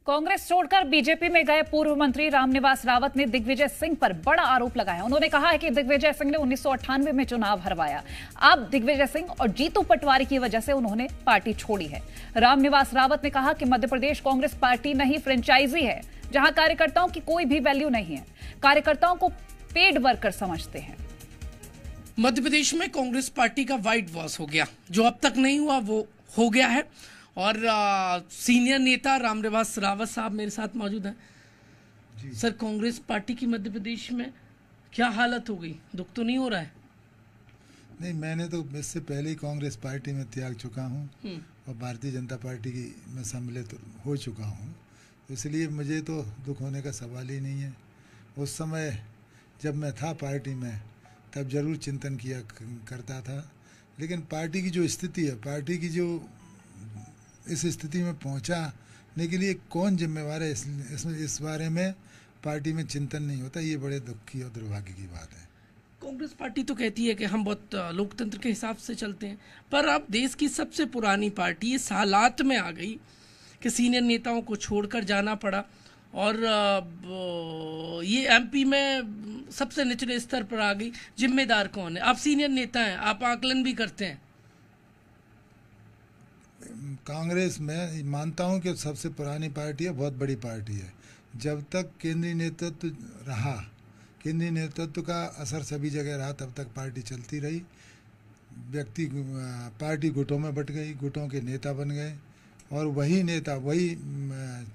कांग्रेस छोड़कर बीजेपी में गए पूर्व मंत्री रामनिवास रावत ने दिग्विजय सिंह पर बड़ा आरोप लगाया। उन्होंने कहा है कि दिग्विजय सिंह ने 1998 में चुनाव हरवाया। अब दिग्विजय सिंह और जीतू पटवारी की वजह से उन्होंने पार्टी छोड़ी है। रामनिवास रावत ने कहा कि मध्य प्रदेश कांग्रेस पार्टी नहीं फ्रेंचाइजी है, जहां कार्यकर्ताओं की कोई भी वैल्यू नहीं है। कार्यकर्ताओं को पेड वर्कर समझते हैं। मध्य प्रदेश में कांग्रेस पार्टी का व्हाइट वॉश हो गया। जो अब तक नहीं हुआ वो हो गया है। और सीनियर नेता रामनिवास रावत साहब मेरे साथ मौजूद हैं। सर, कांग्रेस पार्टी की मध्य प्रदेश में क्या हालत हो गई? दुख तो नहीं हो रहा है? नहीं, मैंने तो इससे पहले ही कांग्रेस पार्टी में त्याग चुका हूं और भारतीय जनता पार्टी की में सम्मिलित हो चुका हूं, तो इसलिए मुझे तो दुख होने का सवाल ही नहीं है। उस समय जब मैं था पार्टी में तब जरूर चिंतन किया करता था, लेकिन पार्टी की जो स्थिति है, पार्टी की जो इस स्थिति में पहुंचाने के लिए कौन जिम्मेवार है, इस बारे में पार्टी में चिंतन नहीं होता। ये बड़े दुख की और दुर्भाग्य की बात है। कांग्रेस पार्टी तो कहती है कि हम बहुत लोकतंत्र के हिसाब से चलते हैं, पर अब देश की सबसे पुरानी पार्टी इस हालात में आ गई कि सीनियर नेताओं को छोड़कर जाना पड़ा। और ये एमपी में सबसे निचले स्तर पर आ गई। जिम्मेदार कौन है? आप सीनियर नेता हैं, आप आकलन भी करते हैं। कांग्रेस में मानता हूं कि सबसे पुरानी पार्टी है, बहुत बड़ी पार्टी है। जब तक केंद्रीय नेतृत्व रहा, केंद्रीय नेतृत्व का असर सभी जगह रहा, तब तक पार्टी चलती रही। पार्टी गुटों में बट गई, गुटों के नेता बन गए और वही नेता, वही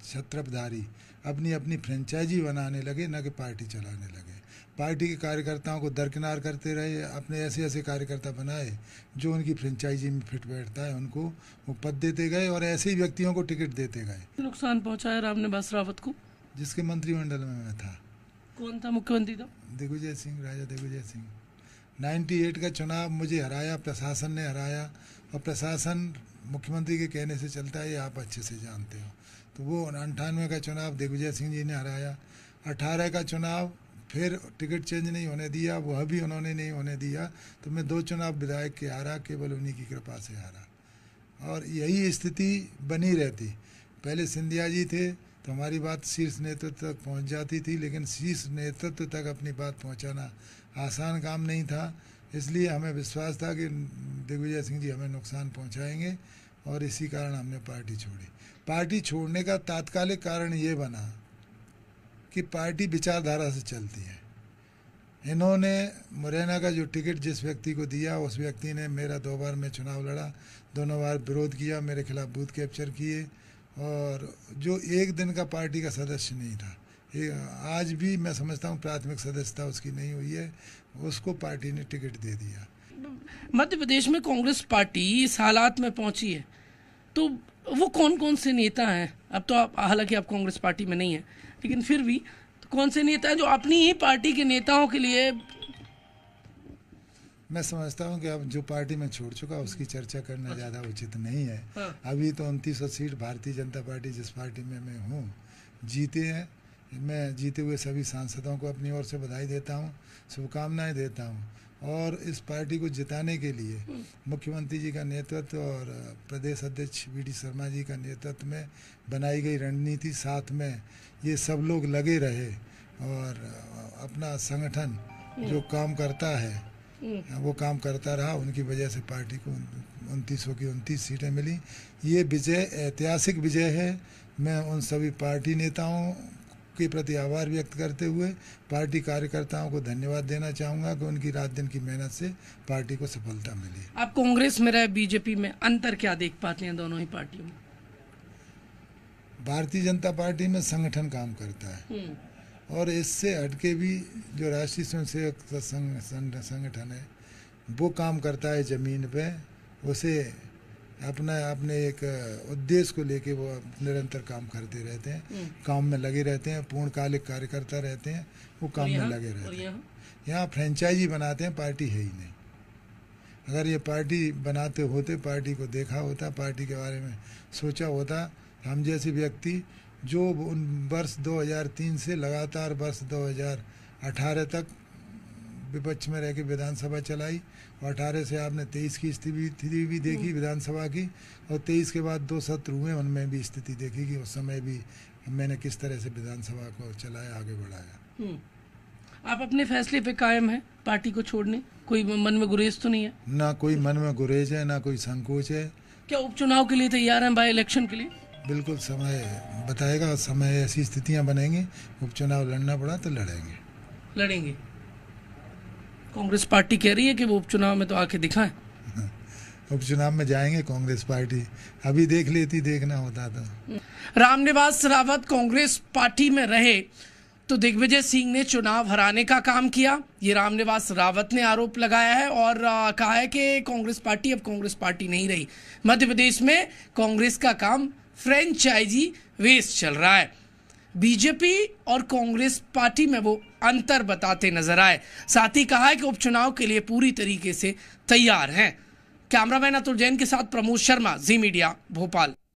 छत्रपधारी अपनी अपनी फ्रेंचाइजी बनाने लगे, न कि पार्टी चलाने लगे। पार्टी के कार्यकर्ताओं को दरकिनार करते रहे, अपने ऐसे ऐसे कार्यकर्ता बनाए जो उनकी फ्रेंचाइजी में फिट बैठता है, उनको वो पद देते गए और ऐसे ही व्यक्तियों को टिकट देते गए। नुकसान पहुंचाया रामनिवास रावत को? जिसके मंत्रिमंडल में मैं था। कौन था मुख्यमंत्री? था दिग्विजय सिंह, राजा दिग्विजय सिंह। 98 का चुनाव मुझे हराया, प्रशासन ने हराया, और प्रशासन मुख्यमंत्री के कहने से चलता है, ये आप अच्छे से जानते हो। तो वो 98 का चुनाव दिग्विजय सिंह जी ने हराया। 18 का चुनाव फिर टिकट चेंज नहीं होने दिया, वह भी उन्होंने नहीं होने दिया, तो मैं 2 चुनाव विधायक के हारा, केवल उन्हीं की कृपा से हारा। और यही स्थिति बनी रहती। पहले सिंधिया जी थे तो हमारी बात शीर्ष नेतृत्व तक पहुंच जाती थी, लेकिन शीर्ष नेतृत्व तक अपनी बात पहुंचाना आसान काम नहीं था। इसलिए हमें विश्वास था कि दिग्विजय सिंह जी हमें नुकसान पहुंचाएंगे और इसी कारण हमने पार्टी छोड़ी। पार्टी छोड़ने का तात्कालिक कारण ये बना कि पार्टी विचारधारा से चलती है। इन्होंने मुरैना का जो टिकट जिस व्यक्ति को दिया, उस व्यक्ति ने मेरा 2 बार में चुनाव लड़ा, दोनों बार विरोध किया, मेरे खिलाफ बूथ कैप्चर किए, और जो एक दिन का पार्टी का सदस्य नहीं था, आज भी मैं समझता हूँ प्राथमिक सदस्यता उसकी नहीं हुई है, उसको पार्टी ने टिकट दे दिया। मध्य प्रदेश में कांग्रेस पार्टी इस हालात में पहुंची है, तो वो कौन कौन से नेता हैं? अब तो आप, हालांकि आप कांग्रेस पार्टी में नहीं है, लेकिन फिर भी तो कौन से नेता हैं जो अपनी ही पार्टी के नेताओं के लिए? मैं समझता हूं कि अब जो पार्टी में छोड़ चुका उसकी चर्चा करना ज़्यादा उचित नहीं है। अभी तो 2900 सीट भारतीय जनता पार्टी, जिस पार्टी में मैं हूं, जीते हैं। मैं जीते हुए सभी सांसदों को अपनी ओर से बधाई देता हूं, शुभकामनाएं देता हूं। और इस पार्टी को जिताने के लिए मुख्यमंत्री जी का नेतृत्व और प्रदेश अध्यक्ष वी.डी. शर्मा जी का नेतृत्व में बनाई गई रणनीति, साथ में ये सब लोग लगे रहे और अपना संगठन जो काम करता है वो काम करता रहा, उनकी वजह से पार्टी को 2900 की 29 सीटें मिली। ये विजय ऐतिहासिक विजय है। मैं उन सभी पार्टी नेताओं के प्रति आभार व्यक्त करते हुए पार्टी कार्यकर्ताओं को धन्यवाद देना चाहूँगा कि उनकी रात दिन की मेहनत से पार्टी को सफलता मिली। आप कांग्रेस में रहे, बीजेपी में, अंतर क्या देख पाते हैं दोनों ही पार्टियों में? भारतीय जनता पार्टी में संगठन काम करता है और इससे हटके भी जो राष्ट्रीय स्वयंसेवक संगठन है वो काम करता है जमीन पे। उसे अपने एक उद्देश्य को लेके वो निरंतर काम करते रहते हैं, काम में लगे रहते हैं, पूर्णकालिक कार्यकर्ता रहते हैं, वो काम में लगे रहते हैं। यहाँ फ्रेंचाइजी बनाते हैं, पार्टी है ही नहीं। अगर ये पार्टी बनाते होते, पार्टी को देखा होता, पार्टी के बारे में सोचा होता, हम जैसे व्यक्ति जो उन वर्ष 2003 से लगातार वर्ष 2018 तक विपक्ष में रह के विधानसभा चलाई, और 18 से आपने 23 की स्थिति भी देखी विधानसभा की, और 23 के बाद 2 सत्र हुए, उनमें भी स्थिति देखी कि उस समय भी मैंने किस तरह से विधानसभा को चलाया, आगे बढ़ाया। आप अपने फैसले पे कायम हैं पार्टी को छोड़ने? कोई मन में गुरेज तो नहीं है? ना कोई मन में गुरेज है, ना कोई संकोच है। क्या उपचुनाव के लिए तैयार हैं, बाई इलेक्शन के लिए? बिल्कुल, समय बताएगा, समय ऐसी स्थितियां बनेंगी, उपचुनाव लड़ना पड़ा तो लड़ेंगे। कांग्रेस पार्टी कह रही है कि वो उपचुनाव में तो आके दिखाएं। उपचुनाव में जाएंगे कांग्रेस पार्टी, अभी देख लेती, देखना होता था। रामनिवास रावत कांग्रेस पार्टी में रहे तो दिग्विजय सिंह ने चुनाव हराने का काम किया, ये रामनिवास रावत ने आरोप लगाया है और कहा है कि कांग्रेस पार्टी अब कांग्रेस पार्टी नहीं रही। मध्य प्रदेश में कांग्रेस का काम फ्रेंचाइजी बेस्ड चल रहा है। बीजेपी और कांग्रेस पार्टी में वो अंतर बताते नजर आए। साथ ही कहा है कि उपचुनाव के लिए पूरी तरीके से तैयार हैं। कैमरामैन अतुल जैन के साथ प्रमोद शर्मा, जी मीडिया, भोपाल।